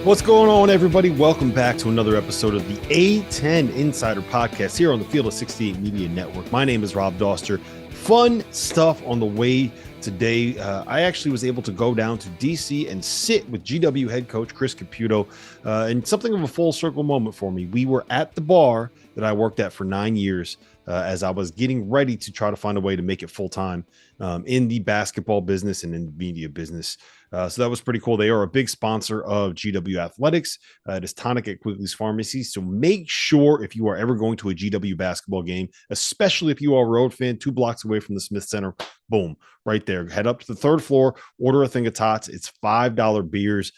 What's going on, everybody? Welcome back to another episode of the A10 Insider Podcast here on the Field of 68 Media Network. My name is Rob Doster. Fun stuff on the way today. I actually was able to go down to DC and sit with GW head coach Chris Caputo, and something of a full circle moment for me. We were at the bar that I worked at for 9 years as I was getting ready to try to find a way to make it full time in the basketball business and in the media business. So that was pretty cool. They are a big sponsor of GW Athletics. It is tonic at Quigley's Pharmacy. So make sure if you are ever going to a GW basketball game, especially if you are a road fan, 2 blocks away from the Smith Center, boom, right there. Head up to the 3rd floor, order a thing of tots. It's $5 beers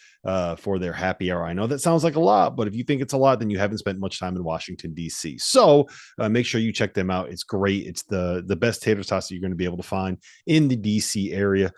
for their happy hour. I know that sounds like a lot, but if you think it's a lot, then you haven't spent much time in Washington, D.C. So make sure you check them out. It's great. It's the best tater tots that you're going to be able to find in the D.C. area.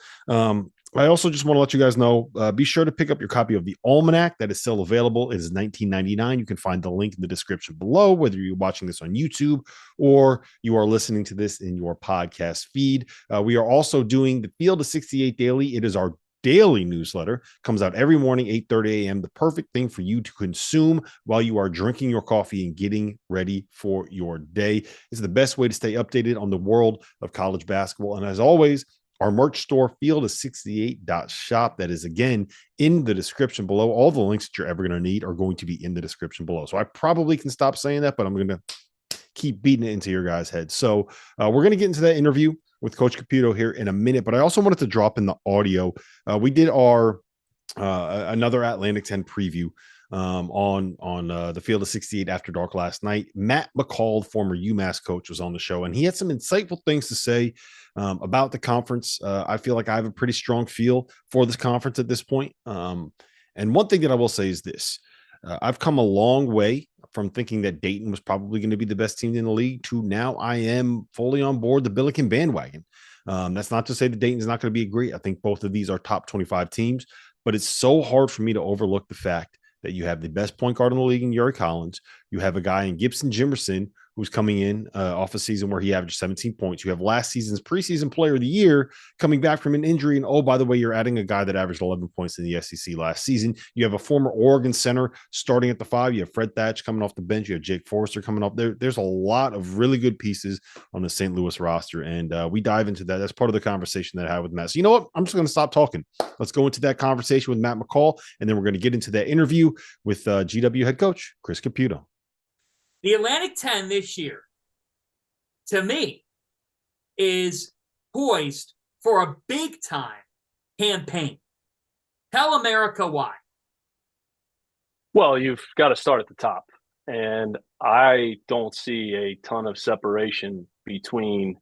I also just want to let you guys know, be sure to pick up your copy of the Almanac that is still available. It is $19.99. You can find the link in the description below, whether you're watching this on YouTube or you are listening to this in your podcast feed. We are also doing the Field of 68 Daily. It is our daily newsletter. Comes out every morning, 8:30 a.m. The perfect thing for you to consume while you are drinking your coffee and getting ready for your day. It's the best way to stay updated on the world of college basketball. And as always, our merch store, field68.shop, that is, again, in the description below. All the links that you're ever going to need are going to be in the description below. So I probably can stop saying that, but I'm going to keep beating it into your guys' heads. So we're going to get into that interview with Coach Caputo here in a minute, but I also wanted to drop in the audio. We did our another Atlantic 10 preview on the Field of 68 After Dark last night. Matt McCall, former UMass coach, was on the show, and he had some insightful things to say about the conference. I feel like I have a pretty strong feel for this conference at this point. And one thing that I will say is this. I've come a long way from thinking that Dayton was probably going to be the best team in the league to now I am fully on board the Billiken bandwagon. That's not to say that Dayton's not going to be great. I think both of these are top 25 teams, but it's so hard for me to overlook the fact that you have the best point guard in the league in Yuri Collins. You have a guy in Gibson Jimerson who's coming in off a season where he averaged 17 points. You have last season's preseason player of the year coming back from an injury. And, oh, by the way, you're adding a guy that averaged 11 points in the SEC last season. You have a former Oregon center starting at the 5. You have Fred Thatch coming off the bench. You have Jake Forrester coming up. There's a lot of really good pieces on the St. Louis roster. And we dive into that. That's part of the conversation that I had with Matt. So you know what? I'm just going to stop talking. Let's go into that conversation with Matt McCall. And then we're going to get into that interview with GW head coach Chris Caputo. The Atlantic 10 this year, to me, is poised for a big-time campaign. Tell America why. Well, you've got to start at the top. And I don't see a ton of separation between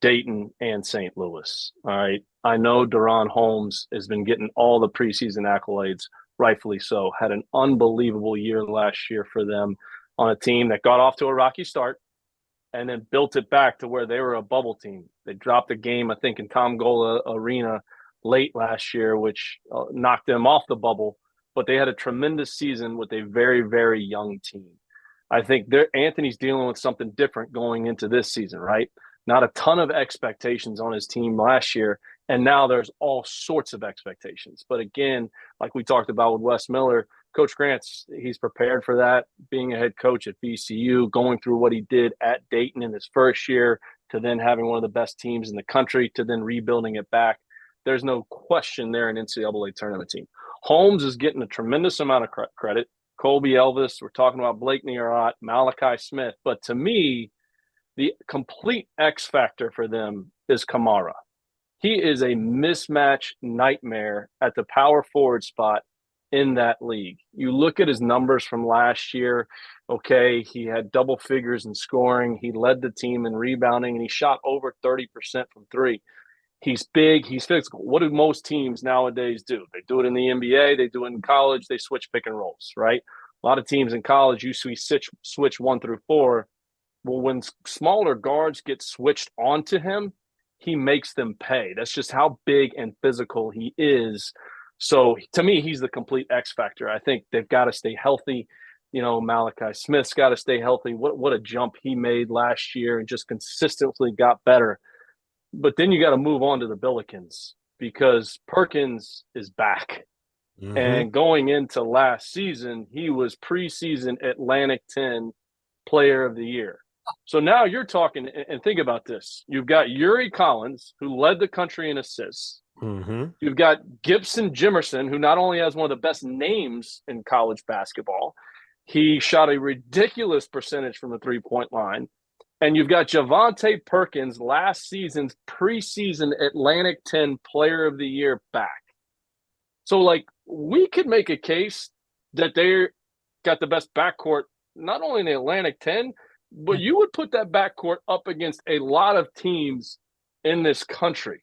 Dayton and St. Louis. All right. I know Deron Holmes has been getting all the preseason accolades, rightfully so. Had an unbelievable year last year for them on a team that got off to a rocky start and then built it back to where they were a bubble team. They dropped a game, I think, in Tom Gola Arena late last year, which knocked them off the bubble. But they had a tremendous season with a very, very young team. I think Anthony's dealing with something different going into this season, right? Not a ton of expectations on his team last year, and now there's all sorts of expectations. But again, like we talked about with Wes Miller, Coach he's prepared for that, being a head coach at VCU, going through what he did at Dayton in his first year, to then having one of the best teams in the country, to then rebuilding it back. There's no question they're an NCAA tournament team. Holmes is getting a tremendous amount of credit. Colby Elvis, we're talking about Blake Nearot, Malachi Smith. But to me, the complete X factor for them is Kamara. He is a mismatch nightmare at the power forward spot in that league. You look at his numbers from last year. Okay, he had double figures in scoring. He led the team in rebounding, and he shot over 30% from 3. He's big. He's physical. What do most teams nowadays do? They do it in the NBA. They do it in college. They switch pick and rolls, right? A lot of teams in college usually switch 1 through 4. Well, when smaller guards get switched onto him, he makes them pay. That's just how big and physical he is. So to me, he's the complete X factor. I think they've got to stay healthy. You know, Malachi Smith's got to stay healthy. What a jump he made last year and just consistently got better. But then you got to move on to the Billikens because Perkins is back. Mm-hmm. And going into last season, he was preseason Atlantic 10 Player of the Year. So now you're talking, and think about this. You've got Yuri Collins, who led the country in assists. Mm-hmm. You've got Gibson Jimerson, who not only has one of the best names in college basketball, he shot a ridiculous percentage from the three-point line. And you've got Javonte Perkins, last season's preseason Atlantic 10 Player of the Year, back. So, like, we could make a case that they're got the best backcourt, not only in the Atlantic 10, but you would put that backcourt up against a lot of teams in this country.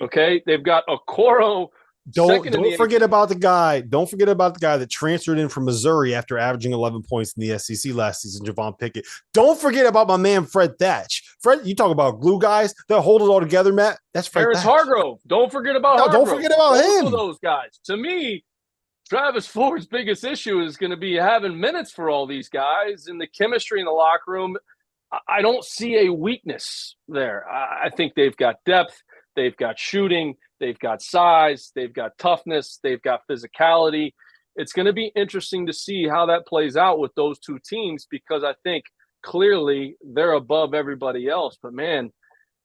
Okay, they've got Okoro. Don't forget about the guy. Don't forget about the guy that transferred in from Missouri after averaging 11 points in the SEC last season, Javon Pickett. Don't forget about my man Fred Thatch. Fred, you talk about glue guys that hold it all together, Matt. That's Fred Harris Thatch. Hargrove. Don't forget about Hargrove. Don't forget about Both him. of those guys. To me, Travis Ford's biggest issue is going to be having minutes for all these guys and the chemistry in the locker room. I don't see a weakness there. I think they've got depth. They've got shooting. They've got size. They've got toughness. They've got physicality. It's going to be interesting to see how that plays out with those two teams, because I think clearly they're above everybody else. But, man,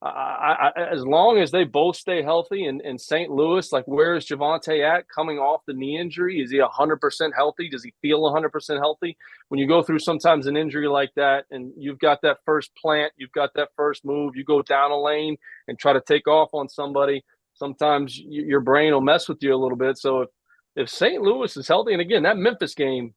as long as they both stay healthy and St. Louis, like, where is Javonte at coming off the knee injury? Is he 100% healthy? Does he feel 100% healthy? When you go through sometimes an injury like that and you've got that first plant, you've got that first move, you go down a lane and try to take off on somebody, sometimes your brain will mess with you a little bit. So if St. Louis is healthy, and again, that Memphis game,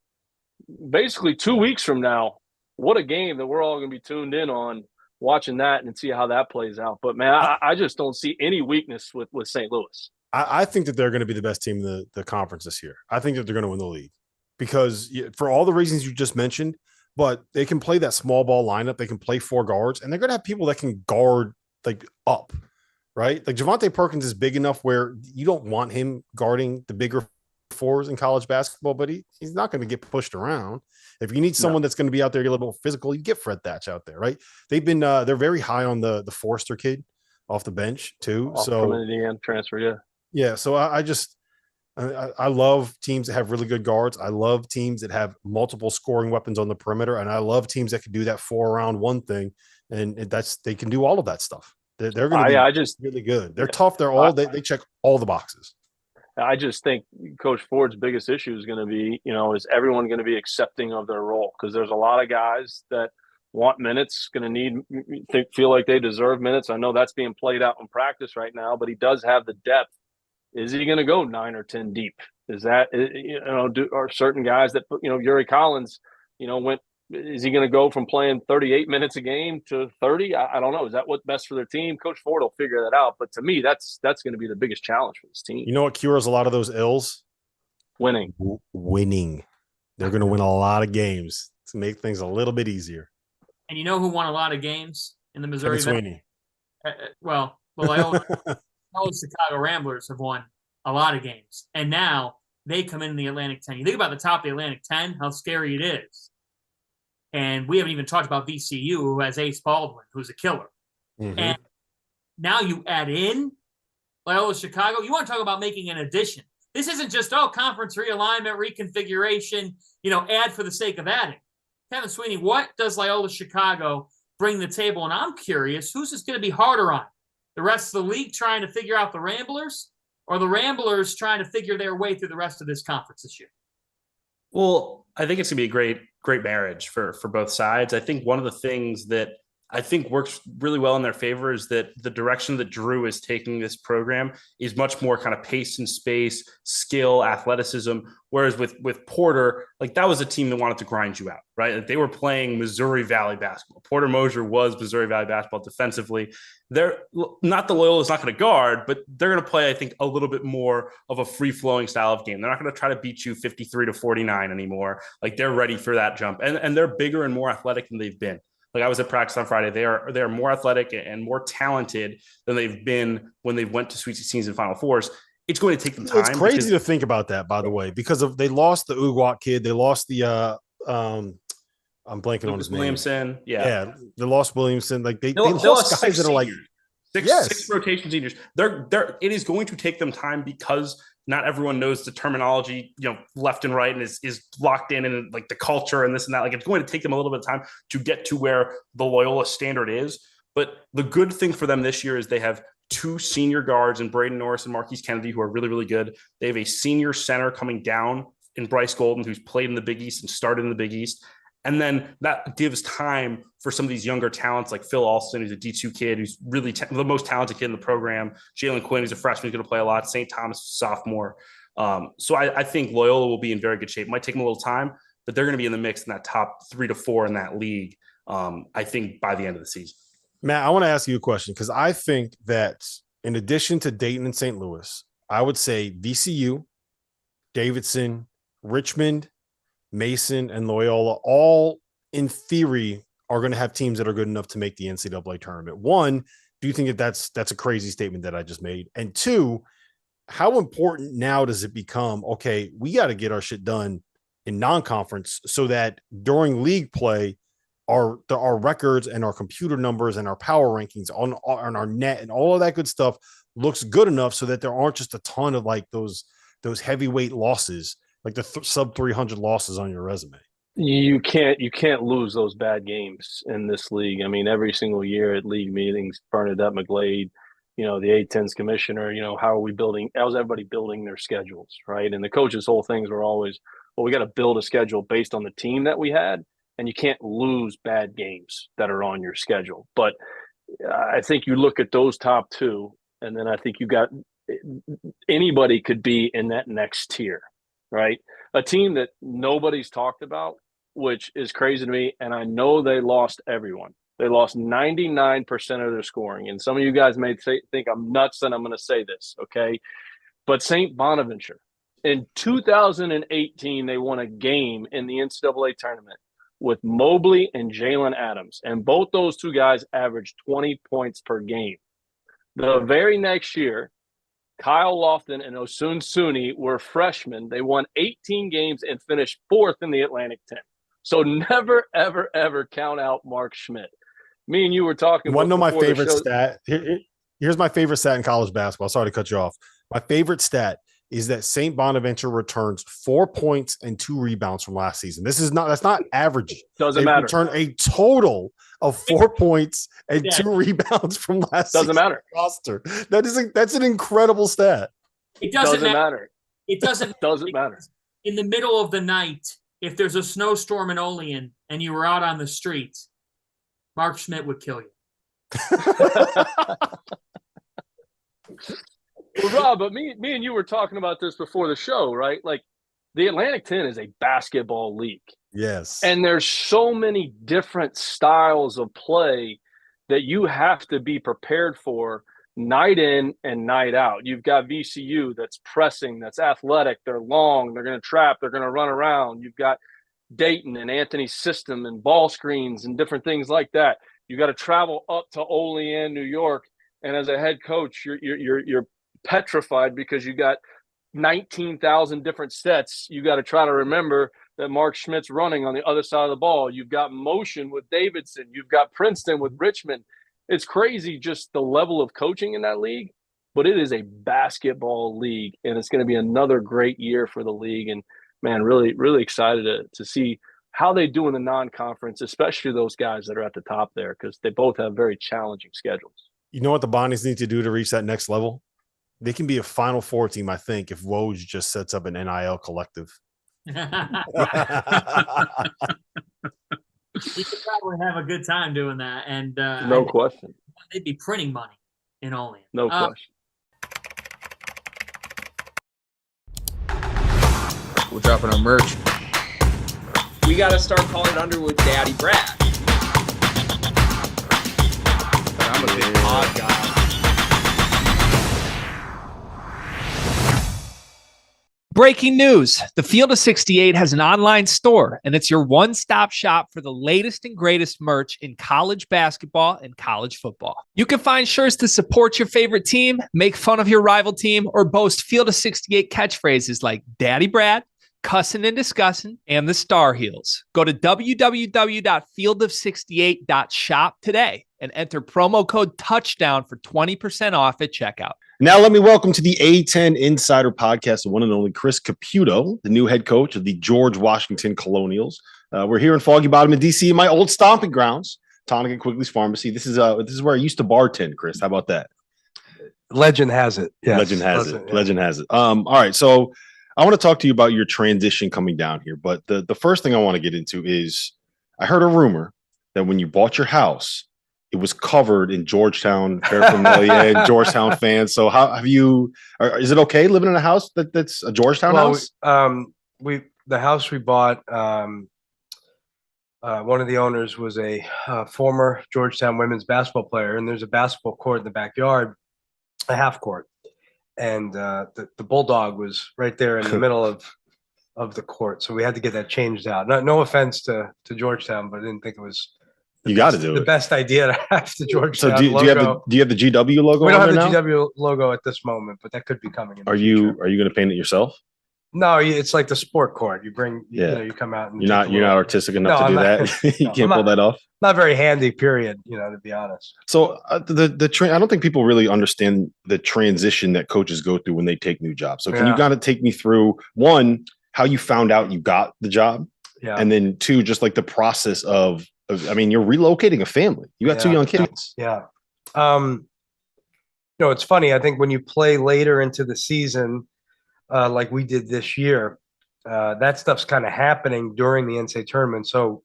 basically 2 weeks from now, what a game that we're all going to be tuned in on, watching that and see how that plays out. But, man, I just don't see any weakness with St. Louis. I think that they're going to be the best team in the conference this year. I think that they're going to win the league because for all the reasons you just mentioned, but they can play that small ball lineup. They can play four guards, and they're going to have people that can guard like up, right? Like Javonte Perkins is big enough where you don't want him guarding the bigger fours in college basketball, but he's not going to get pushed around. If you need someone that's going to be out there a little more physical, you get Fred Thatch out there, right? They've been they're very high on the Forster kid off the bench too. From Indiana transfer, yeah. So I love teams that have really good guards. I love teams that have multiple scoring weapons on the perimeter, and I love teams that can do that 4-around-1 thing, and they can do all of that stuff. They're going to be really good. They're tough. They check all the boxes. I just think Coach Ford's biggest issue is going to be, is everyone going to be accepting of their role? Because there's a lot of guys that want minutes, going to feel like they deserve minutes. I know that's being played out in practice right now, but he does have the depth. Is he going to go 9 or 10 deep? Is that, are certain guys that, Yuri Collins, is he going to go from playing 38 minutes a game to 30? I don't know. Is that what's best for their team? Coach Ford will figure that out. But to me, that's going to be the biggest challenge for this team. You know what cures a lot of those ills? Winning. They're going to win a lot of games to make things a little bit easier. And you know who won a lot of games in the Missouri Sweeney. Well, Chicago Ramblers have won a lot of games. And now they come in the Atlantic 10. You think about the top of the Atlantic 10, how scary it is. And we haven't even talked about VCU, who has Ace Baldwin, who's a killer. Mm-hmm. And now you add in Loyola Chicago. You want to talk about making an addition. This isn't just, conference realignment, reconfiguration, add for the sake of adding. Kevin Sweeney, what does Loyola Chicago bring to the table? And I'm curious, who's this going to be harder on? The rest of the league trying to figure out the Ramblers, or the Ramblers trying to figure their way through the rest of this conference this year? Well, I think it's going to be a great marriage for both sides. I think one of the things that I think works really well in their favor is that the direction that Drew is taking this program is much more kind of pace and space, skill, athleticism. Whereas with Porter, like that was a team that wanted to grind you out, right? Like they were playing Missouri Valley basketball. Porter Moser was Missouri Valley basketball defensively. They're not the Loyola's not going to guard, but they're going to play, I think, a little bit more of a free-flowing style of game. They're not going to try to beat you 53-49 anymore. Like they're ready for that jump. And they're bigger and more athletic than they've been. Like I was at practice on Friday. They are more athletic and more talented than they've been when they went to Sweet 16s and Final Fours. It's going to take them time. It's crazy to think about that, by the way, because they lost the Uguat kid. They lost the I'm blanking on his name. Williamson. Yeah. They lost Williamson. Like they lost guys that are like Six rotation seniors. It is going to take them time because not everyone knows the terminology, left and right, and is locked in and like the culture and this and that. Like, it's going to take them a little bit of time to get to where the Loyola standard is. But the good thing for them this year is they have 2 senior guards in Braden Norris and Marquise Kennedy, who are really, really good. They have a senior center coming down in Bryce Golden, who's played in the Big East and started in the Big East. And then that gives time for some of these younger talents like Phil Alston, who's a D2 kid, who's really the most talented kid in the program. Jalen Quinn, who's a freshman, who's going to play a lot. St. Thomas, sophomore. So I think Loyola will be in very good shape. It might take them a little time, but they're going to be in the mix in that top 3 to 4 in that league, I think, by the end of the season. Matt, I want to ask you a question because I think that in addition to Dayton and St. Louis, I would say VCU, Davidson, Richmond, Mason, and Loyola all, in theory, are going to have teams that are good enough to make the NCAA tournament. One, do you think that that's a crazy statement that I just made? And two, how important now does it become, okay, we got to get our shit done in non-conference so that during league play, our records and our computer numbers and our power rankings on our net and all of that good stuff looks good enough so that there aren't just a ton of like those heavyweight losses, like the sub 300 losses on your resume. You can't lose those bad games in this league. I mean, every single year at league meetings, Bernadette McGlade, the A-10's commissioner, how's everybody building their schedules, right? And the coaches' whole things were always, well, we got to build a schedule based on the team that we had, and you can't lose bad games that are on your schedule. But I think you look at those top 2, and then I think you got anybody could be in that next tier, right? A team that nobody's talked about, which is crazy to me, and I know they lost everyone. They lost 99% of their scoring. And some of you guys may think I'm nuts and I'm going to say this, okay? But St. Bonaventure, in 2018, they won a game in the NCAA tournament with Mobley and Jalen Adams. And both those 2 guys averaged 20 points per game. The very next year, Kyle Lofton and Osun Suni were freshmen. They won 18 games and finished 4th in the Atlantic 10. So never, ever, ever count out Mark Schmidt. Me and you were talking. You want to know my favorite stat? Here's my favorite stat in college basketball. Sorry to cut you off. My favorite stat is that St. Bonaventure returns 4 points and 2 rebounds from last season. That's not average. Doesn't matter. Return a total of 4 points and 2 rebounds from last season. Doesn't matter. Roster. That's an incredible stat. It doesn't matter. It doesn't matter. In the middle of the night, if there's a snowstorm in Olean and you were out on the street, Mark Schmidt would kill you. Well, Rob, but me and you were talking about this before the show, right? Like, the Atlantic 10 is a basketball league. Yes. And there's so many different styles of play that you have to be prepared for night in and night out. You've got VCU that's pressing, that's athletic, they're long, they're going to trap, they're going to run around. You've got Dayton and Anthony's system and ball screens and different things like that. You got to travel up to Olean, New York, and as a head coach, you're petrified because you got 19,000 different sets. You got to try to remember that Mark Schmidt's running on the other side of the ball. You've got motion with Davidson. You've got Princeton with Richmond. It's crazy just the level of coaching in that league, but it is a basketball league, and it's going to be another great year for the league. And man, really, really excited to see how they do in the non-conference, especially those guys that are at the top there, because they both have very challenging schedules. You know what the Bonnies need to do to reach that next level? They can be a Final Four team, I think, if Woj just sets up an NIL collective. You could probably have a good time doing that. And no question. They'd be printing money in Olean. No question. We're dropping our merch. We got to start calling Underwood Daddy Brad. But I'm a big odd guy. Breaking news. The Field of 68 has an online store, and it's your one-stop shop for the latest and greatest merch in college basketball and college football. You can find shirts to support your favorite team, make fun of your rival team, or boast Field of 68 catchphrases like Daddy Brad, Cussin' and Discussin', and the Star Heels. Go to www.fieldof68.shop today and enter promo code TOUCHDOWN for 20% off at checkout. Now, let me welcome to the A10 Insider Podcast, the one and only Chris Caputo, the new head coach of the George Washington Colonials. We're here in Foggy Bottom in DC, my old stomping grounds, Tonic and Quigley's Pharmacy. This is where I used to bartend, Chris. How about that? Legend has it. Yes. Legend has it. Legend has it. All right, so I want to talk to you about your transition coming down here, but the first thing I want to get into is I heard a rumor that when you bought your house, it was covered in Georgetown paraphernalia and Georgetown fans. So how have you? Is it okay living in a house that's a Georgetown house? The house we bought. One of the owners was a former Georgetown women's basketball player, and there's a basketball court in the backyard, a half court, and the bulldog was right there in the middle of the court. So we had to get that changed out. No offense to Georgetown, but I didn't think it was. You got to do the it. best idea to have the Georgetown logo. Do you have the GW logo? We don't have the now? GW logo at this moment, but that could be coming. Are you going to paint it yourself? No, it's like the sport court. You bring, you come out and you're not artistic enough to do that. You can't pull that off. Not very handy. Period. To be honest. So I don't think people really understand the transition that coaches go through when they take new jobs. So can you kind of take me through one, how you found out you got the job, and then two, just like the process of I mean, you're relocating a family. You got two young kids. Yeah. It's funny. I think when you play later into the season, like we did this year, that stuff's kind of happening during the NCAA tournament. So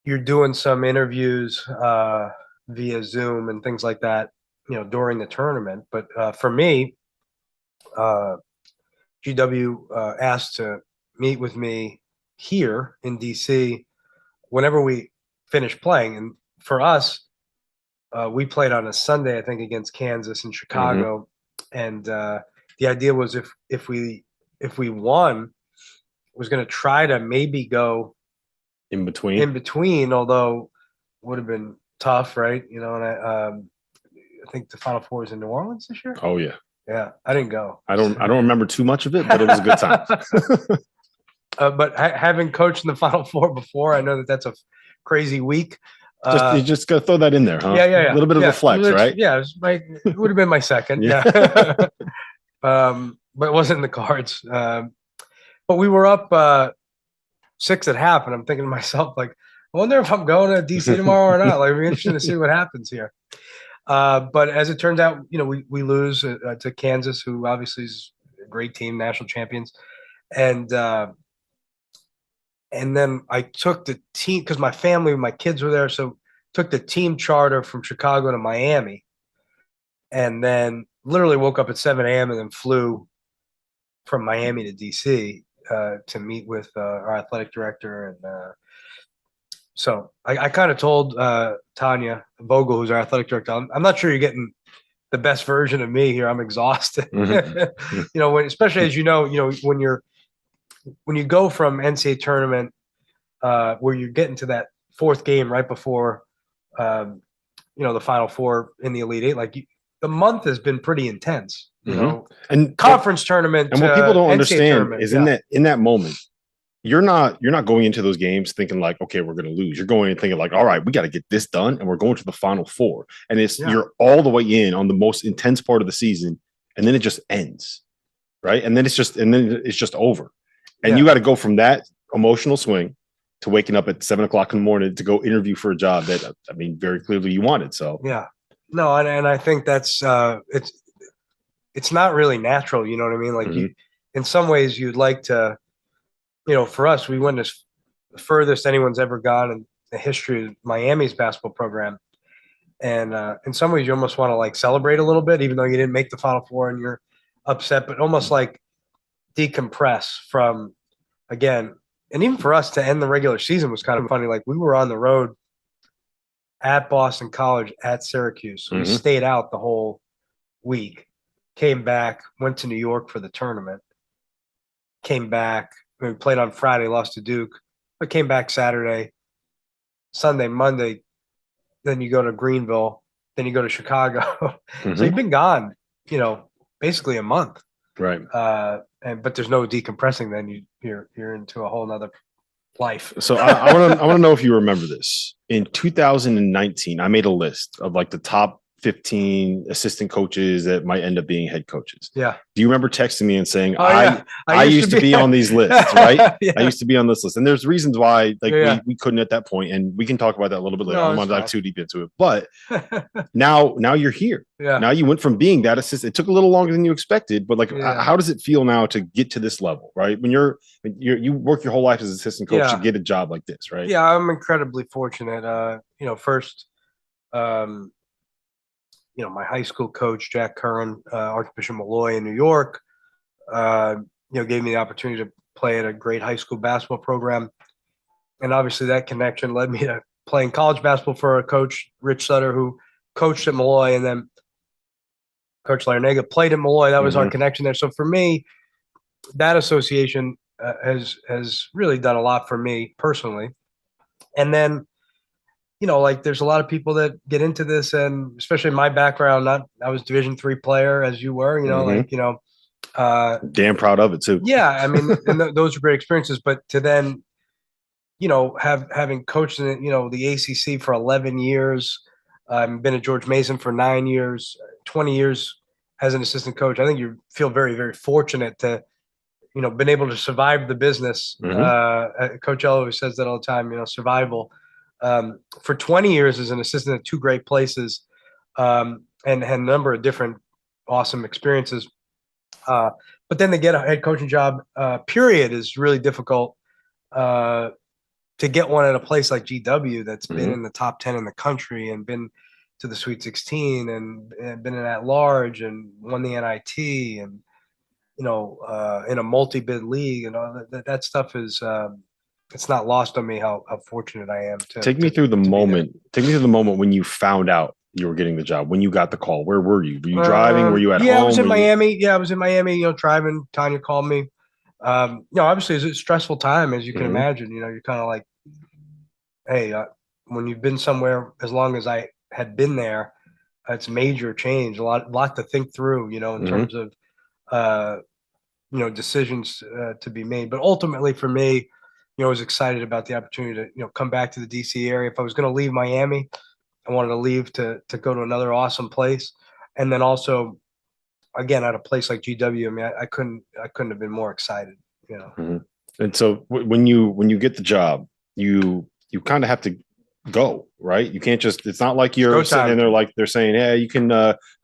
you're doing some interviews via Zoom and things like that, during the tournament. But for me, GW asked to meet with me here in DC whenever we finished playing. And for us, we played on a Sunday, I think, against Kansas in Chicago. Mm-hmm. And the idea was if we won, was going to try to maybe go in between, although would have been tough, right? And I think the Final Four is in New Orleans this year. Oh yeah. Yeah. I didn't go. I don't remember too much of it, but it was a good time. But having coached in the Final Four before, I know that's a crazy week. You just got to throw that in there, huh? Yeah. A little bit of a flex, right? Yeah, it would have been my second. Yeah. But it wasn't in the cards. But we were up 6.5, and I'm thinking to myself, like, I wonder if I'm going to DC tomorrow or not. Like, it'd be interesting to see what happens here. But as it turns out, we lose to Kansas, who obviously is a great team, national champions, and then I took the team because my family, my kids were there. So took the team charter from Chicago to Miami, and then literally woke up at 7 a.m. and then flew from Miami to DC to meet with our athletic director. And so I kind of told Tanya Vogel, who's our athletic director, I'm not sure you're getting the best version of me here. I'm exhausted. Mm-hmm. Especially as when you go from NCAA tournament where you're getting to that fourth game right before, the Final Four in the Elite Eight, the month has been pretty intense, and conference tournament. And what people don't understand is in that moment, you're not going into those games thinking like, okay, we're going to lose. You're going and thinking like, all right, we got to get this done, and we're going to the Final Four, and you're all the way in on the most intense part of the season, and then it just ends, right? And then it's just over. And you got to go from that emotional swing to waking up at 7 o'clock in the morning to go interview for a job that, I mean, very clearly you wanted. So, no. And I think that's, it's not really natural. You know what I mean? Like you, in some ways you'd like to, for us, we went as furthest anyone's ever gone in the history of Miami's basketball program. And in some ways you almost want to like celebrate a little bit, even though you didn't make the Final Four and you're upset, but almost like decompress from, again, and even for us to end the regular season was kind of funny. Like we were on the road at Boston College, at Syracuse. So we stayed out the whole week, came back, went to New York for the tournament, came back. We played on Friday, lost to Duke, but came back Saturday, Sunday, Monday. Then you go to Greenville, then you go to Chicago. So you've been gone, basically a month. Right. But there's no decompressing. Then you're into a whole nother life. So I want to know if you remember this. In 2019, I made a list of like the top 15 assistant coaches that might end up being head coaches. Yeah. Do you remember texting me and saying, yeah. I used to be on these lists, right? Yeah. I used to be on this list. And there's reasons why Yeah. we couldn't at that point. And we can talk about that a little bit later. No, I don't want to dive too deep into it. But now you're here. Yeah. Now you went from being that assistant. It took a little longer than you expected, but Yeah. how does it feel now to get to this level, right? When you work your whole life as an assistant coach to get a job like this, right? Yeah, I'm incredibly fortunate. First, my high school coach, Jack Curran, Archbishop Malloy in New York, gave me the opportunity to play at a great high school basketball program. And obviously that connection led me to playing college basketball for a coach, Rich Sutter, who coached at Malloy, and then Coach Larinaga played at Malloy. That was our connection there. So for me, that association has really done a lot for me personally. And then, there's a lot of people that get into this, and especially my background, I was Division III player as you were, damn proud of it too. Yeah. I mean, and those are great experiences, but to then, having coached in, the ACC for 11 years, been at George Mason for 9 years, 20 years as an assistant coach. I think you feel very, very fortunate to, been able to survive the business. Coach L always says that all the time, survival. For 20 years as an assistant at two great places, and had a number of different awesome experiences. But then to get a head coaching job, period, is really difficult. To get one at a place like GW that's been in the top 10 in the country and been to the Sweet 16 and been in at large and won the NIT and, in a multi-bid league and all that stuff is, it's not lost on me how fortunate I am. Take me through the moment when you found out you were getting the job, when you got the call. Where were you? Were you driving? Were you at home? I was in Miami. Yeah, I was in Miami, driving. Tanya called me. Obviously it's a stressful time, as you can imagine. You're kind of like, hey, when you've been somewhere as long as I had been there, it's major change, a lot to think through, in terms of, decisions to be made. But ultimately for me, I was excited about the opportunity to, come back to the DC area. If I was going to leave Miami, I wanted to leave to go to another awesome place. And then also, again, at a place like GW, I mean, I couldn't have been more excited, And so when you get the job, you kind of have to go, right? You can't just, it's not like you're sitting in there like they're saying, yeah, you can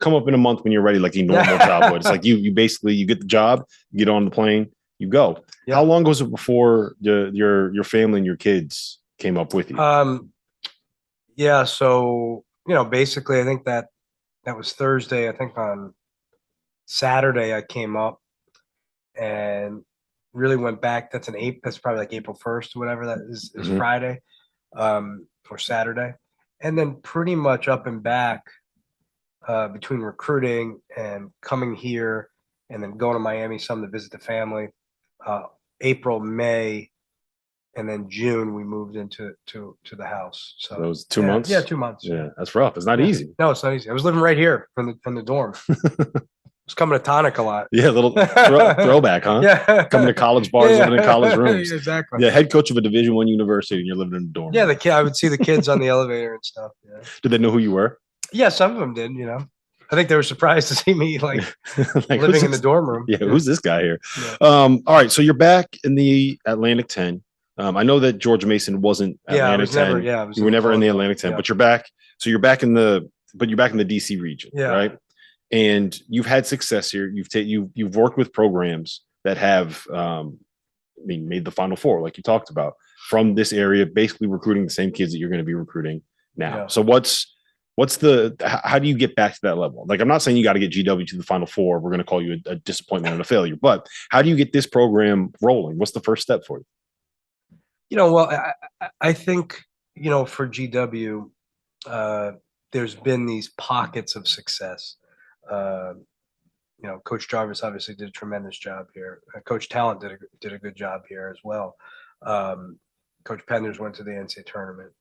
come up in a month when you're ready, like a normal job would. It's like you basically, you get the job, you get on the plane, you go. Yeah. How long was it before your family and your kids came up with you? Yeah. So, basically I think that was Thursday. I think on Saturday I came up and really went back. That's probably like April 1st or whatever that is Friday, or Saturday. And then pretty much up and back, between recruiting and coming here and then going to Miami some to visit the family, April, May, and then June we moved into the house. So those 2 months. Yeah, 2 months. Yeah, that's rough. It's not easy. No, it's not easy. I was living right here from the dorm. I was coming to Tonic a lot. Yeah, a little throwback, huh? Yeah, coming to college bars, living in college rooms. Exactly. Yeah, head coach of a Division I university, and you're living in a dorm. Yeah, I would see the kids on the elevator and stuff. Yeah. Did they know who you were? Yeah, some of them did. I think they were surprised to see me like living in the dorm room. Yeah, who's this guy here? Yeah. All right, so you're back in the Atlantic 10. I know that George Mason wasn't Atlantic 10. You were never in the Atlantic 10, but you're back. So you're back in the DC region, right? And you've had success here. You've worked with programs that have made the Final Four, like you talked about, from this area, basically recruiting the same kids that you're going to be recruiting now. Yeah. So how do you get back to that level? Like, I'm not saying you got to get GW to the Final Four. We're going to call you a disappointment and a failure, but how do you get this program rolling? What's the first step for you? Well, I think, for GW, there's been these pockets of success. Coach Jarvis obviously did a tremendous job here. Coach Talent did a good job here as well. Coach Penders went to the NCAA tournament.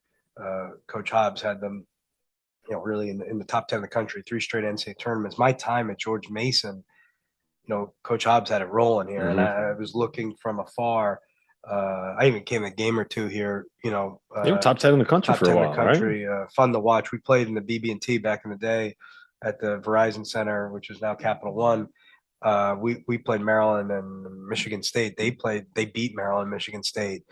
Coach Hobbs had them, really in the top 10 of the country, 3 straight NCAA tournaments. My time at George Mason, Coach Hobbs had it rolling here, and I was looking from afar. I even came a game or two here. They were top 10 in the country for a while, right? Fun to watch. We played in the BB&T back in the day at the Verizon Center, which is now Capital One. We played Maryland and Michigan State. They beat Maryland, Michigan State,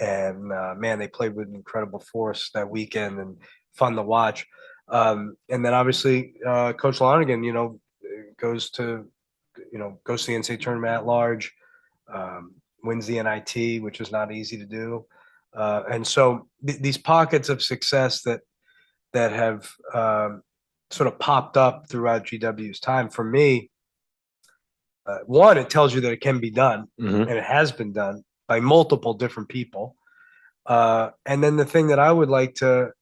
and man, they played with incredible force that weekend and fun to watch. And then obviously Coach Lonergan, goes to the NCAA tournament at large, wins the NIT, which is not easy to do. And so these pockets of success that have sort of popped up throughout GW's time, for me, one, it tells you that it can be done, and it has been done by multiple different people. And then the thing that I would like to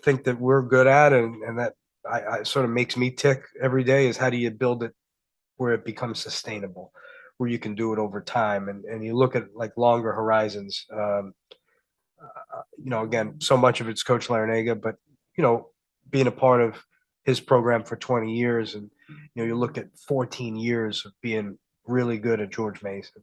think that we're good at, and that I sort of makes me tick every day, is how do you build it where it becomes sustainable, where you can do it over time, and you look at like longer horizons. Again, so much of it's Coach Larinaga, but being a part of his program for 20 years, and you look at 14 years of being really good at George Mason,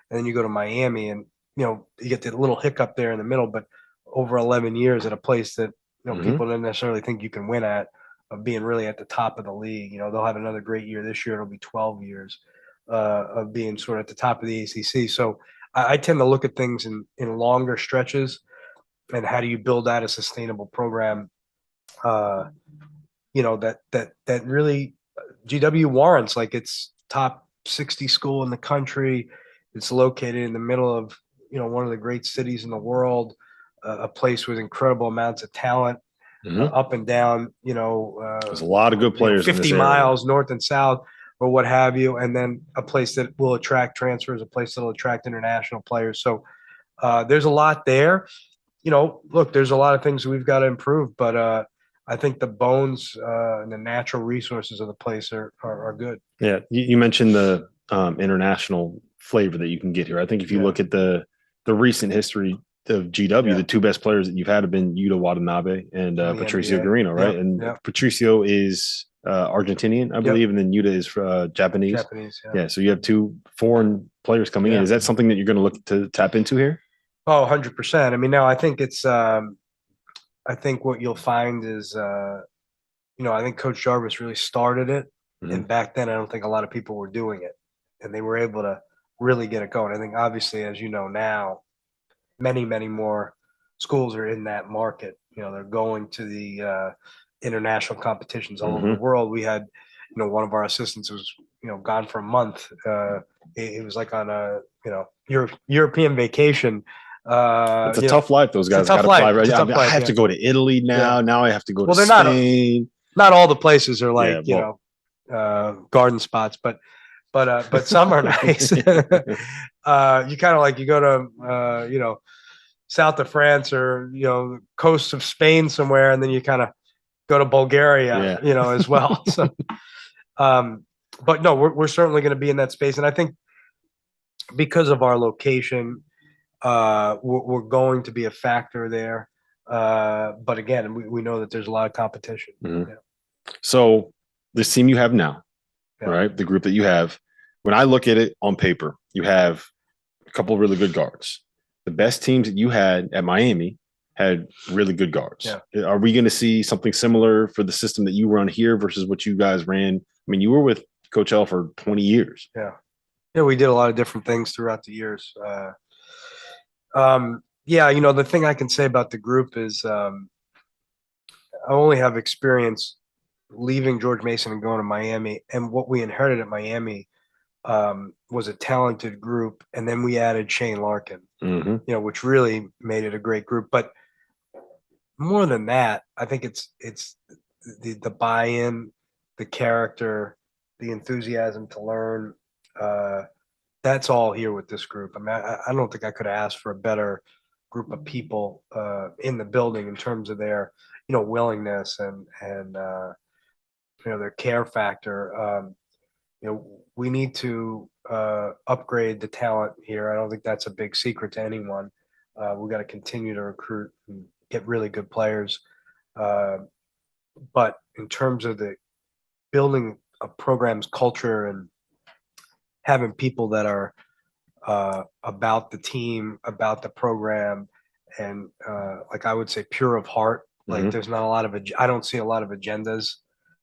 and then you go to Miami, and you get the little hiccup there in the middle, but over 11 years at a place that people don't necessarily think you can win at, of being really at the top of the league. They'll have another great year this year. It'll be 12 years of being sort of at the top of the ACC. So I tend to look at things in longer stretches, and how do you build out a sustainable program? That really GW warrants. Like, it's top 60 school in the country. It's located in the middle of one of the great cities in the world, a place with incredible amounts of talent. Up and down, there's a lot of good players, 50 miles north and south, or what have you, and then a place that will attract transfers, a place that will attract international players. So there's a lot there. Look, there's a lot of things we've got to improve, but I think the bones and the natural resources of the place are good. Yeah, you mentioned the international flavor that you can get here. I think if you look at the recent history of GW, the two best players that you've had have been Yuta Watanabe and Patricio Garino, right? Patricio is Argentinian, I believe, and then Yuta is Japanese. Yeah, so you have two foreign players coming in. Is that something that you're going to look to tap into here? Oh, 100%. I mean, no, I think it's I think what you'll find is I think Coach Jarvis really started it, and back then I don't think a lot of people were doing it, and they were able to really get it going. I think obviously, as you know now, many, many more schools are in that market. They're going to the international competitions all over the world. We had, one of our assistants was, gone for a month. It was like on a, European vacation. It's a tough life. Those guys got to fly, right? I have to go to Italy now. Yeah. Now I have to go to Spain. Not all the places are like, garden spots, but some are nice. You kind of like, you go to, south of France, or, coast of Spain somewhere, and then you kind of go to Bulgaria, as well. So, but no, we're certainly going to be in that space. And I think because of our location, we're going to be a factor there. But again, we know that there's a lot of competition. So this team you have now, right? The group that you have, when I look at it on paper, you have a couple of really good guards. The best teams that you had at Miami had really good guards. Yeah. Are we going to see something similar for the system that you run here versus what you guys ran? I mean, you were with Coach L for 20 years. Yeah, we did a lot of different things throughout the years. The thing I can say about the group is I only have experience leaving George Mason and going to Miami, and what we inherited at Miami was a talented group, and then we added Shane Larkin, which really made it a great group. But more than that, I think it's the buy-in, the character, the enthusiasm to learn. That's all here with this group. I mean, I don't think I could ask for a better group of people in the building in terms of their, willingness and their care factor. We need to upgrade the talent here. I don't think that's a big secret to anyone. We've got to continue to recruit and get really good players. But in terms of the building a program's culture and having people that are about the team, about the program, and like I would say, pure of heart. Like there's not a lot of I don't see a lot of agendas.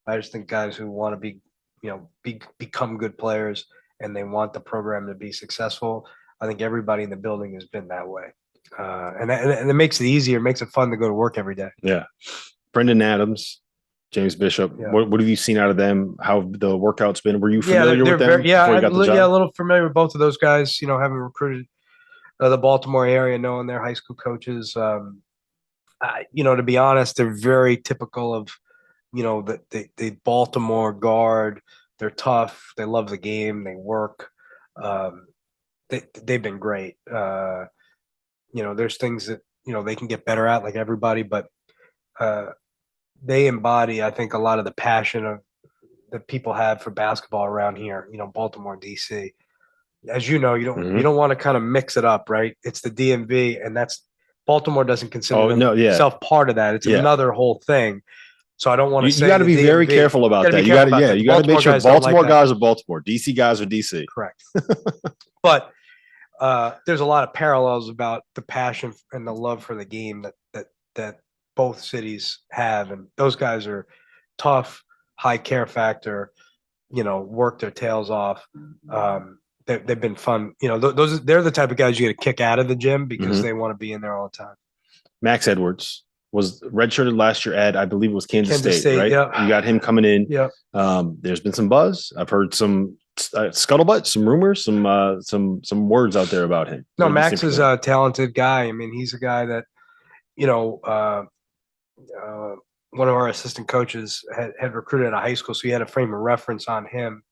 I just think guys who want to be, become good players and they want the program to be successful. I think everybody in the building has been that way, and it makes it easier, makes it fun to go to work every day. Yeah, Brendan Adams, James Bishop. Yeah. What have you seen out of them? How have the workouts been? Were you familiar with them? Very, yeah, before you got the job? yeah, a little familiar with both of those guys. Having recruited the Baltimore area, knowing their high school coaches. To be honest, they're very typical of, the Baltimore guard. They're tough. They love the game. They work. They've been great. There's things that, they can get better at, like everybody, but they embody, I think, a lot of the passion that people have for basketball around here, Baltimore, DC. As you know, you don't want to kind of mix it up, right? It's the DMV, and Baltimore doesn't consider themselves part of that. It's another whole thing. So I don't want to say you got to be very careful about that. You got to make sure Baltimore guys are Baltimore, DC guys are DC. Correct. But there's a lot of parallels about the passion and the love for the game that both cities have, and those guys are tough, high care factor, work their tails off. They've been fun. They're the type of guys you get a kick out of the gym because they want to be in there all the time. Max Edwards was redshirted last year at, I believe it was Kansas State, right? Yep. You got him coming in. Yep. There's been some buzz. I've heard some scuttlebutt, some rumors, some words out there about him. No, Max is a talented guy. I mean, he's a guy that, one of our assistant coaches had recruited at a high school, so he had a frame of reference on him.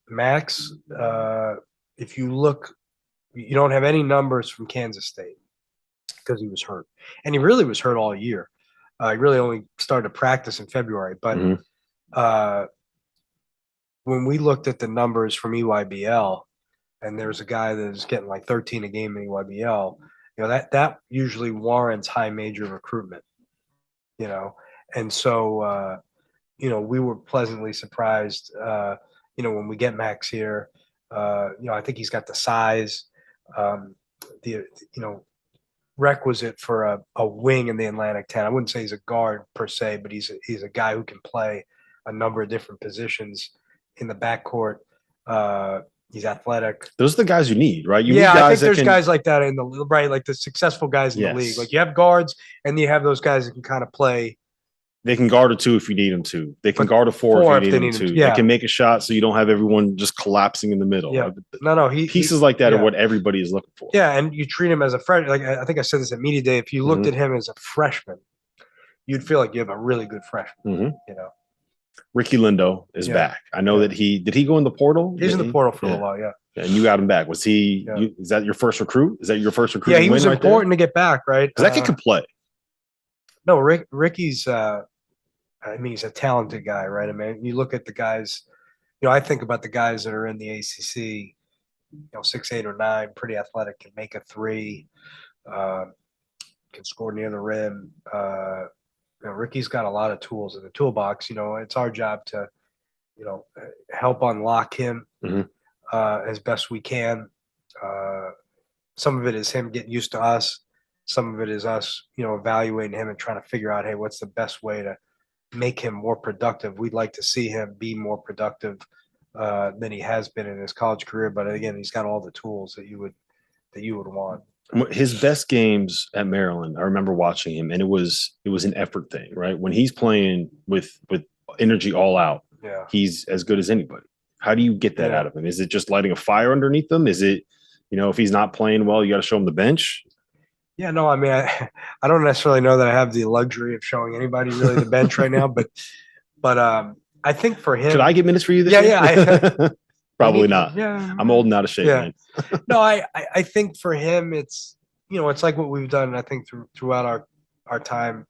Max, if you look, you don't have any numbers from Kansas State because he was hurt, and he really was hurt all year. He really only started to practice in February. But when we looked at the numbers from EYBL, and there's a guy that is getting like 13 a game in EYBL, that usually warrants high major recruitment. And so we were pleasantly surprised. When we get Max here, I think he's got the size, requisite for a wing in the Atlantic 10. I wouldn't say he's a guard per se, but he's a guy who can play a number of different positions in the backcourt. He's athletic. Those are the guys you need, right? I think there's guys like that in the right, like the successful guys in the league. Like you have guards, and you have those guys that can kind of play. They can guard a 2 if you need them to. They can guard a 4 if you need them to. Yeah. They can make a shot so you don't have everyone just collapsing in the middle. Yeah. Right? Pieces like that are what everybody is looking for. Yeah, and you treat him as a freshman. Like I think I said this at media day. If you looked at him as a freshman, you'd feel like you have a really good freshman. Ricky Lindo is back. I know that did he go in the portal? He's in the portal for a while. Yeah. And you got him back. Was he? Is that your first recruit? Is that your first recruit? Yeah, he was important to get back, right? Because that kid could play. No, Ricky's. He's a talented guy, right? I mean, you look at the guys. I think about the guys that are in the ACC. 6'8" or 9", pretty athletic, can make a 3, can score near the rim. Ricky's got a lot of tools in the toolbox. It's our job to, help unlock him as best we can. Some of it is him getting used to us. Some of it is us, evaluating him and trying to figure out, hey, what's the best way to make him more productive. We'd like to see him be more productive than he has been in his college career. But again, he's got all the tools that you would want. His best games at Maryland, I remember watching him, and it was an effort thing, right? When he's playing with energy all out, he's as good as anybody. How do you get that out of him? Is it just lighting a fire underneath him? Is it, if he's not playing well, you got to show him the bench? Yeah, no, I mean, I don't necessarily know that I have the luxury of showing anybody really the bench right now, but I think for him, should I get minutes for you this year? Yeah. Probably not. Yeah, I'm old and out of shape, man. No, I think for him, it's it's like what we've done. I think throughout our time,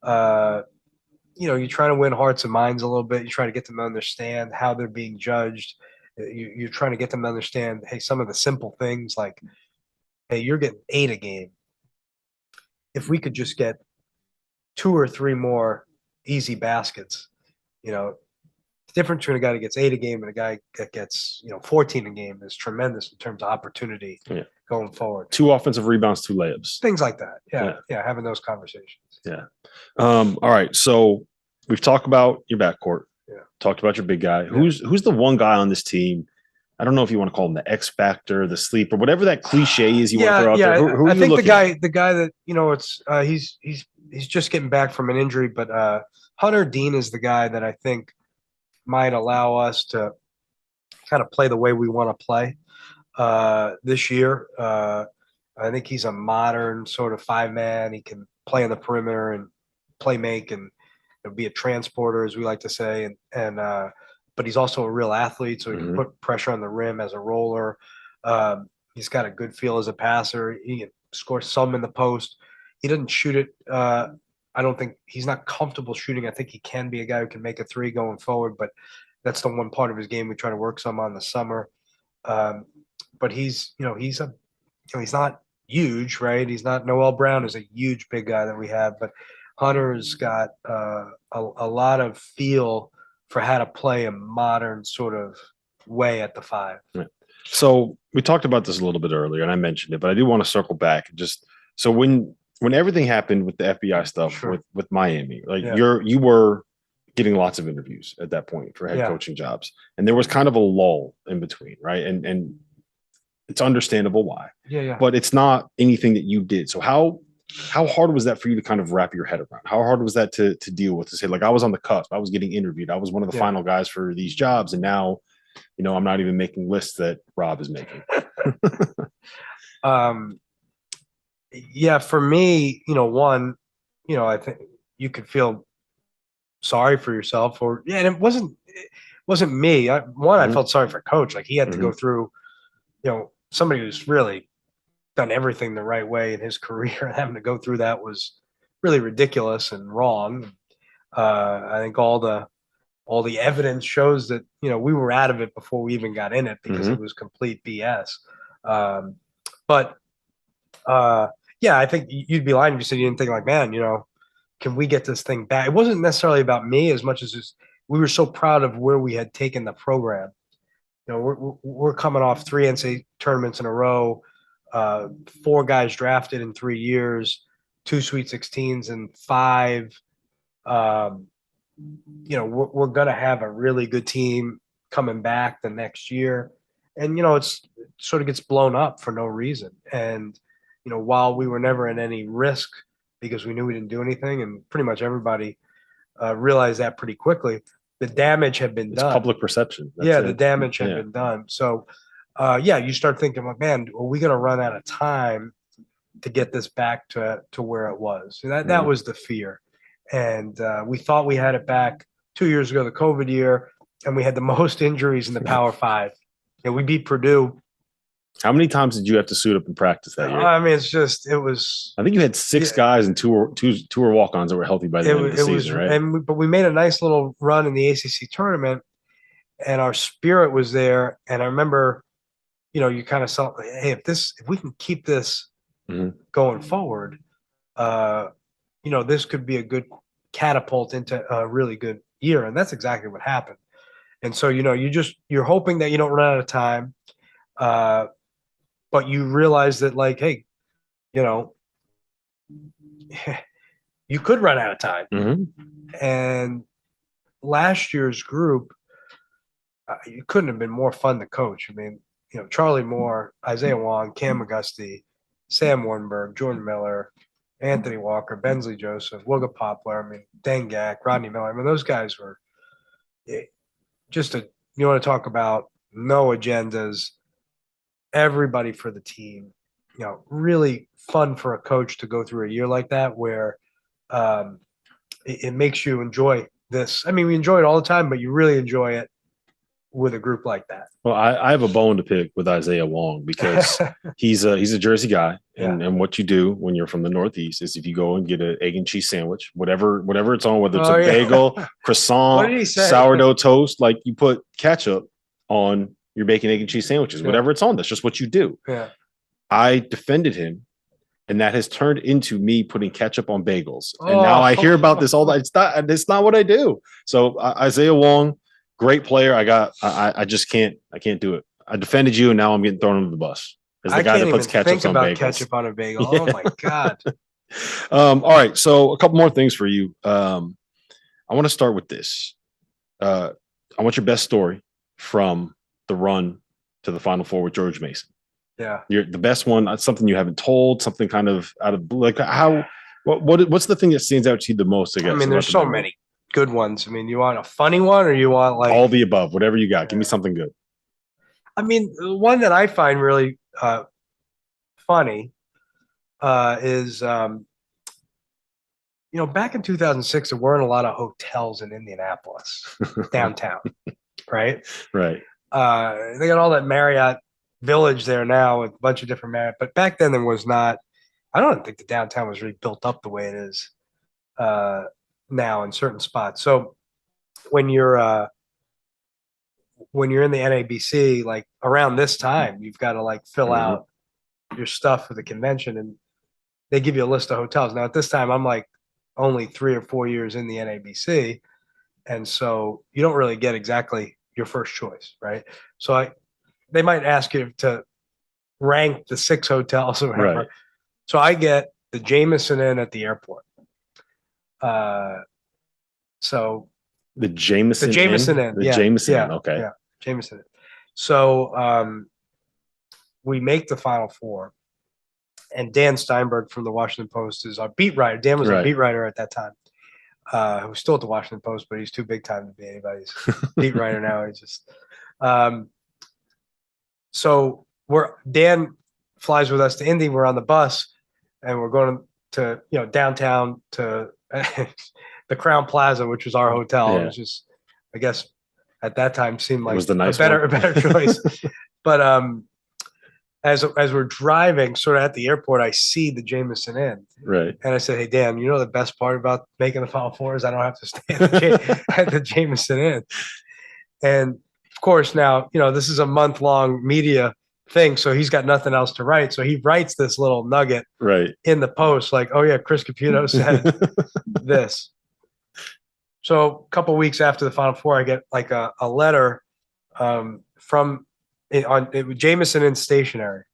you're trying to win hearts and minds a little bit. You try to get them to understand how they're being judged. You're trying to get them to understand, hey, some of the simple things like, hey, you're getting 8 a game. If we could just get 2 or 3 more easy baskets, the difference between a guy that gets 8 a game and a guy that gets 14 a game is tremendous in terms of opportunity going forward. 2 offensive rebounds, 2 layups, things like that. Yeah, having those conversations. Yeah. All right. So we've talked about your backcourt. Yeah. Talked about your big guy. Who's the one guy on this team? I don't know if you want to call him the X factor, the sleeper, whatever that cliche is you want to throw out there. Who I think the guy that it's he's just getting back from an injury, but Hunter Dean is the guy that I think might allow us to kind of play the way we want to play this year. I think he's a modern sort of 5-man. He can play on the perimeter and play make and be a transporter, as we like to say, but he's also a real athlete, so he can put pressure on the rim as a roller. He's got a good feel as a passer. He can score some in the post. He doesn't shoot it. I don't think he's not comfortable shooting. I think he can be a guy who can make a 3 going forward, but that's the one part of his game we try to work some on the summer. But he's not huge, right? He's not Noel Brown is a huge big guy that we have, but Hunter's got a lot of feel for how to play a modern sort of way at the 5. Right. So we talked about this a little bit earlier, and I mentioned it, but I do want to circle back. So when everything happened with the FBI stuff with Miami, you were getting lots of interviews at that point for head coaching jobs, and there was kind of a lull in between, right? And it's understandable why. Yeah. But it's not anything that you did. So how hard was that for you to kind of wrap your head around? How hard was that to deal with? To say, like, I was on the cusp, I was getting interviewed, I was one of the final guys for these jobs, and now, I'm not even making lists that Rob is making. Yeah, for me, I think you could feel sorry for yourself, and it wasn't me. I felt sorry for Coach. Like, he had to go through, somebody who's really done everything the right way in his career, and having to go through that was really ridiculous and wrong. I think all the evidence shows that we were out of it before we even got in it, because it was complete BS. I think you'd be lying if you said you didn't think, like, man, can we get this thing back? It wasn't necessarily about me as much as we were so proud of where we had taken the program. We're coming off 3 NCAA tournaments in a row, 4 guys drafted in 3 years, 2 Sweet 16s and 5. We're going to have a really good team coming back the next year. And, it sort of gets blown up for no reason. And, while we were never in any risk because we knew we didn't do anything, and pretty much everybody realized that pretty quickly, the damage had been done. It's public perception. The damage had been done. So, you start thinking, like, man, are we going to run out of time to get this back to where it was? And that was the fear. And we thought we had it back 2 years ago, the COVID year, and we had the most injuries in the Power 5. We beat Purdue. How many times did you have to suit up and practice that year? I mean, it was. I think you had 6 guys and two were walk-ons that were healthy by the end of the season, right? But we made a nice little run in the ACC tournament, and our spirit was there. And I remember, you kind of saw, hey, if we can keep this going forward, this could be a good catapult into a really good year. And that's exactly what happened. And so, you're hoping that you don't run out of time. But you realize that, like, hey, you could run out of time. And last year's group, it couldn't have been more fun to coach. I mean, Charlie Moore, Isaiah Wong, Cam McGusty, Sam Wardenberg, Jordan Miller, Anthony Walker, Bensley Joseph, Wooga Poplar, Dengak, Rodney Miller. Those guys were just you want to talk about no agendas, everybody for the team. Really fun for a coach to go through a year like that, where it makes you enjoy this. We enjoy it all the time, but you really enjoy it with a group like that. Well, I have a bone to pick with Isaiah Wong, because he's a Jersey guy, and what you do when you're from the Northeast is if you go and get an egg and cheese sandwich, whatever it's on, whether it's a bagel, croissant, sourdough toast, like, you put ketchup on your bacon, egg, and cheese sandwiches, whatever it's on. That's just what you do. Yeah. I defended him, and that has turned into me putting ketchup on bagels. And now I hear about this all that. It's not what I do. So Isaiah Wong, great player. I just can't do it. I defended you, and now I'm getting thrown under the bus as the guy that puts ketchup on bagels. Ketchup on a bagel. Oh my God. All right. So a couple more things for you. I want to start with this. I want your best story from the run to the Final Four with George Mason. Yeah. You're the best one. Something you haven't told, something kind of out of like how, what's the thing that stands out to you the most? I guess. I mean, there's so many good ones. I mean, you want a funny one or you want like all the above, whatever you got. Give me something good. I mean, the one that I find really funny is, back in 2006, there weren't a lot of hotels in Indianapolis, downtown, right? Right. They got all that Marriott Village there now with a bunch of different Marriott, but back then there was not. I don't think the downtown was really built up the way it is now in certain spots. So when you're in the NABC, like around this time, you've got to like fill out your stuff for the convention, and they give you a list of hotels. Now at this time, I'm like only 3 or 4 years in the NABC, and so you don't really get exactly your first choice, right? So they might ask you to rank the 6 hotels or whatever. Right. So I get the Jameson Inn at the airport. So the Jameson Inn. The Jameson Inn. Okay. Yeah. Jameson Inn. So we make the Final Four, and Dan Steinberg from the Washington Post is our beat writer. Dan was a beat writer at that time. Who's still at the Washington Post, but he's too big time to be anybody's beat writer now. He's just so Dan flies with us to Indy. We're on the bus, and we're going to downtown to the Crown Plaza, which was our hotel. Yeah. It was just, I guess, at that time seemed like it was the nice a better choice. But as we're driving sort of at the airport, I see the Jameson Inn. Right. And I said, hey, Dan, the best part about making the Final Four is I don't have to stay at the Jameson Inn. And of course, now, this is a month-long media thing, so he's got nothing else to write. So he writes this little nugget in the Post, like, oh, yeah, Chris Caputo said this. So a couple of weeks after the Final Four, I get like a letter from Jameson Inn stationery.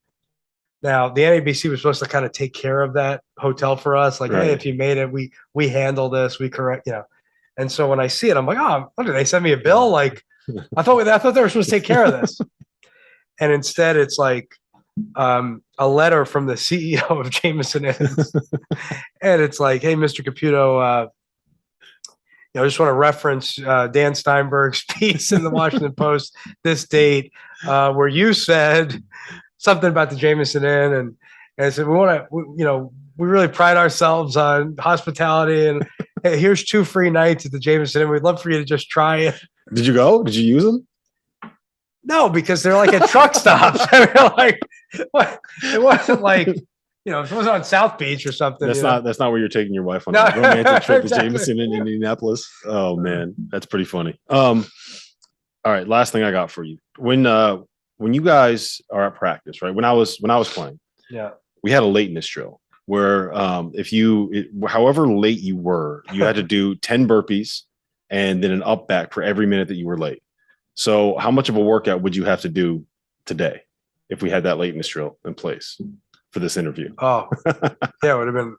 Now, the NABC was supposed to kind of take care of that hotel for us. Like, hey, if you made it, we handle this, we correct, And so when I see it, I'm like, oh, what, did they send me a bill? Like, I thought they were supposed to take care of this. And instead, it's like a letter from the CEO of Jameson Inn. And it's like, hey, Mr. Caputo, I just want to reference Dan Steinberg's piece in the Washington Post this date where you said something about the Jameson Inn, and I said we really pride ourselves on hospitality, and hey, here's 2 free nights at the Jameson Inn. We'd love for you to just try it. Did you go? Did you use them? No, because they're like at truck stops. I mean, like, it wasn't like. If it was on South Beach or something. That's not where you're taking your wife on a romantic trip to Jameson in Indianapolis. Oh man, that's pretty funny. All right, last thing I got for you. When you guys are at practice, right? When I was playing, we had a lateness drill where however late you were, you had to do 10 burpees and then an up back for every minute that you were late. So how much of a workout would you have to do today if we had that lateness drill in place for this interview? Oh, yeah, it would have been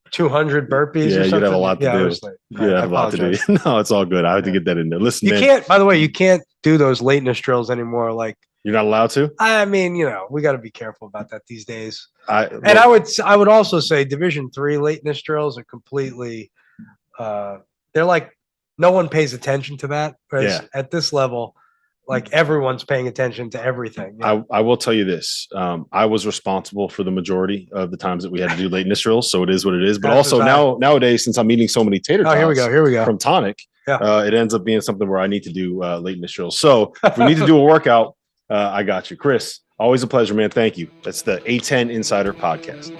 200 burpees. Yeah, or something. you'd have a lot to do. Yeah, a lot to do. No, it's all good. I had to get that in there. Listen, by the way, you can't do those lateness drills anymore. Like, you're not allowed to? I mean, we got to be careful about that these days. I would also say Division III lateness drills are completely, they're like, no one pays attention to that. Yeah. At this level, like everyone's paying attention to everything. I will tell you this. I was responsible for the majority of the times that we had to do lateness drills. So it is what it is. But also nowadays, since I'm eating so many tater tots here we go. From Tonic, it ends up being something where I need to do lateness drills. So if we need to do a workout, I got you. Chris, always a pleasure, man. Thank you. That's the A10 Insider Podcast.